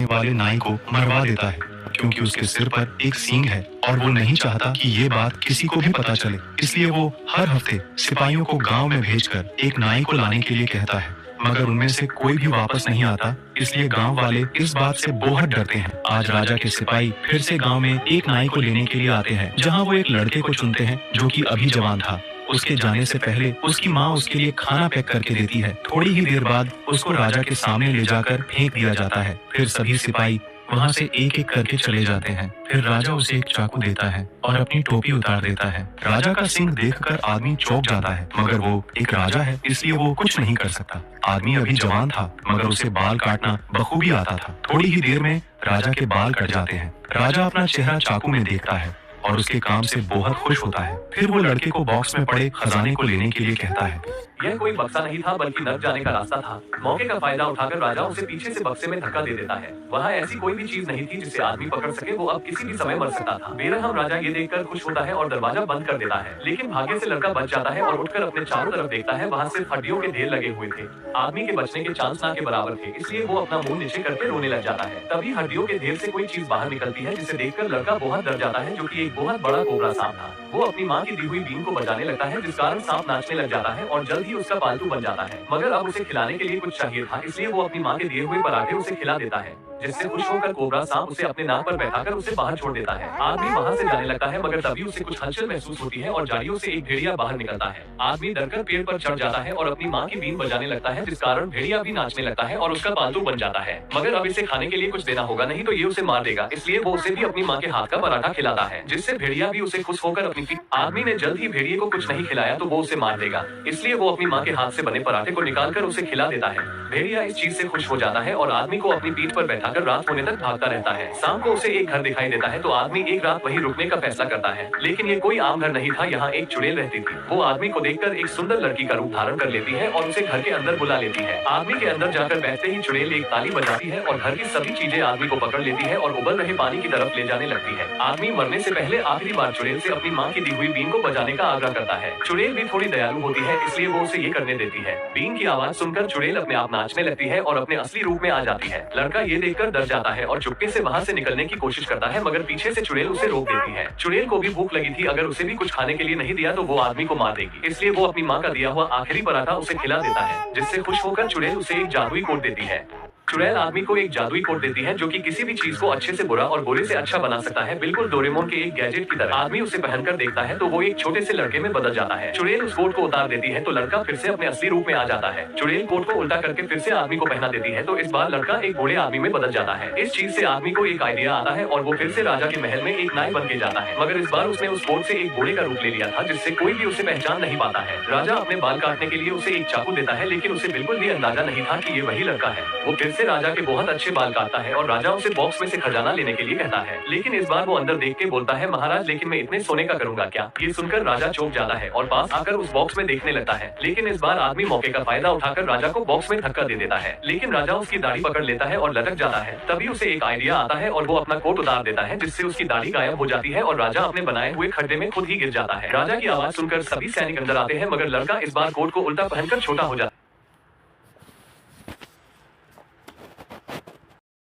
वाले नाई को मरवा देता है क्योंकि उसके सिर पर एक सींग है और वो नहीं चाहता कि ये बात किसी को भी पता चले। इसलिए वो हर हफ्ते सिपाहियों को गांव में भेजकर एक नाई को लाने के लिए कहता है, मगर उनमें से कोई भी वापस नहीं आता। इसलिए गांव वाले इस बात से बहुत डरते हैं। आज राजा के सिपाही फिर से गांव में एक नाई को लेने के लिए आते हैं, जहां वो एक लड़के को चुनते हैं जो कि अभी जवान था। उसके जाने से पहले उसकी माँ उसके लिए खाना पैक करके देती है। थोड़ी ही देर बाद उसको राजा के सामने ले जाकर फेंक दिया जाता है। फिर सभी सिपाही वहाँ से एक एक करके चले जाते हैं। फिर राजा उसे एक चाकू देता है और अपनी टोपी उतार देता है। राजा का सिंह देखकर आदमी चौंक जाता है, मगर वो एक राजा है इसलिए वो कुछ नहीं कर सकता। आदमी अभी जवान था, मगर उसे बाल काटना बखूबी आता था। थोड़ी ही देर में राजा के बाल कट जाते हैं। राजा अपना चेहरा चाकू में देखता है और उसके काम से बहुत खुश होता है। फिर वो लड़के को बॉक्स में पड़े खजाने को लेने के लिए कहता है। यह कोई बक्सा नहीं था बल्कि नर्क जाने का रास्ता था। मौके का फायदा उठाकर राजा उसे पीछे से बक्से में धक्का दे देता है। वहाँ ऐसी कोई भी चीज नहीं थी जिसे आदमी पकड़ सके। वो अब किसी भी समय मर सकता था। बेरहम राजा ये देखकर खुश होता है और दरवाजा बंद कर देता है, लेकिन भाग्य से लड़का बच जाता है और उठकर अपने चारों तरफ देखता है। वहाँ सिर्फ हड्डियों के ढेर लगे हुए थे। आदमी के बचने के चांस ना के बराबर थे, इसलिए वो अपना मुंह नीचे करके रोने लग जाता है। तभी हड्डियों के ढेर से कोई चीज बाहर निकलती है, जिसे देखकर लड़का बहुत डर जाता है, जो कि एक बहुत बड़ा कोबरा सांप था। वो अपनी माँ की दी हुई बीन को बजाने लगता है, जिस कारण सांप नाचने लग जाता है और जल्द ही उसका पालतू बन जाता है। मगर अब उसे खिलाने के लिए कुछ चाहिए था, इसलिए वो अपनी माँ के दिए हुए पराठे उसे खिला देता है, जिससे खुश होकर कोबरा सांप उसे अपने नाक पर बैठाकर उसे बाहर छोड़ देता है। आदमी वहाँ से जाने लगता है, मगर तभी उसे कुछ हलचल महसूस होती है और झाड़ियों से एक भेड़िया बाहर निकलता है। आदमी डरकर पेड़ पर चढ़ जाता है और अपनी माँ की बीन बजाने लगता है, जिस कारण भेड़िया भी नाचने लगता है और उसका पालतू बन जाता है। मगर अब इसे खाने के लिए कुछ देना होगा, नहीं तो ये उसे मार देगा। इसलिए वो उसे भी अपनी माँ के हाथ का पराठा खिलाता है, जिससे भेड़िया भी उसे खुश होकर अपनी आदमी ने जल्द ही भेड़िए को कुछ नहीं खिलाया तो वो उसे मार देगा, इसलिए वो अपनी माँ के हाथ से बने पराठे को निकालकर उसे खिला देता है। भेड़िया इस चीज से खुश हो जाता है और आदमी को अपनी पीठ पर बैठाकर रात होने तक भागता रहता है। शाम को उसे एक घर दिखाई देता है, तो आदमी एक रात वहीं रुकने का फैसला करता है। लेकिन ये कोई आम घर नहीं था, यहाँ एक चुड़ैल रहती थी। वो आदमी को देखकर एक सुंदर लड़की का रूप धारण कर लेती है और उसे घर के अंदर बुला लेती है। आदमी के अंदर जाकर बैठते ही चुड़ैल एक ताली बजाती है और घर की सभी चीजें आदमी को पकड़ लेती है और उबल रहे पानी की तरफ ले जाने लगती है। आदमी मरने से पहले आखिरी बार चुड़ैल से अपनी माँ की दी हुई बीन को बजाने का आग्रह करता है। चुड़ैल भी थोड़ी दयालु होती है, इसलिए वो उसे ये करने देती है। बीन की आवाज सुनकर चुड़ैल अपने आप नाचने लगती है और अपने असली रूप में आ जाती है। लड़का ये देखकर डर जाता है और चुपके से वहाँ से निकलने की कोशिश करता है, मगर पीछे से चुड़ैल उसे रोक देती है। चुड़ैल को भी भूख लगी थी, अगर उसे भी कुछ खाने के लिए नहीं दिया तो वो आदमी को मार देगी, इसलिए वो अपनी माँ का दिया हुआ आखिरी पराठा उसे खिला देता है, जिससे खुश होकर चुड़ैल उसे एक जादुई कोट देती है। चुड़ैल आदमी को एक जादुई कोट देती है, जो कि किसी भी चीज को अच्छे से बुरा और बुरे से अच्छा बना सकता है, बिल्कुल डोरेमोन के एक गैजेट की तरह। आदमी उसे पहनकर देखता है तो वो एक छोटे से लड़के में बदल जाता है। चुड़ैल उस कोट को उतार देती है तो लड़का फिर से अपने असली रूप में आ जाता है। चुड़ैल कोट को उल्टा करके फिर से आदमी को पहना देती है, तो इस बार लड़का एक बूढ़े आदमी में बदल जाता है। इस चीज से आदमी को एक आइडिया आता है और वो फिर से राजा के महल में एक नाई बन के जाता है, मगर इस बार उसने उस कोट से एक बूढ़े का रूप ले लिया था, जिससे कोई भी उसे पहचान नहीं पाता है। राजा अपने बाल काटने के लिए उसे एक चाकू देता है, लेकिन उसे बिल्कुल भी अंदाजा नहीं था कि ये वही लड़का है। वो फिर से राजा के बहुत अच्छे बाल काटता है और राजा उसे बॉक्स में से खजाना लेने के लिए कहता है, लेकिन इस बार वो अंदर देख के बोलता है, महाराज लेकिन मैं इतने सोने का करूंगा क्या? ये सुनकर राजा चौंक जाता है और पास आकर उस बॉक्स में देखने लगता है, लेकिन इस बार आदमी मौके का फायदा उठाकर राजा को बॉक्स में धक्का दे देता है, लेकिन राजा उसकी दाढ़ी पकड़ लेता है और लटक जाता है। तभी उसे एक आइडिया आता है और वो अपना कोट उतार देता है, जिससे उसकी दाढ़ी गायब हो जाती है और राजा अपने बनाए हुए खड्डे में खुद ही गिर जाता है। राजा की आवाज सुनकर सभी सैनिक अंदर आते हैं, मगर लड़का इस बार कोट को उल्टा पहनकर छोटा हो जाता है।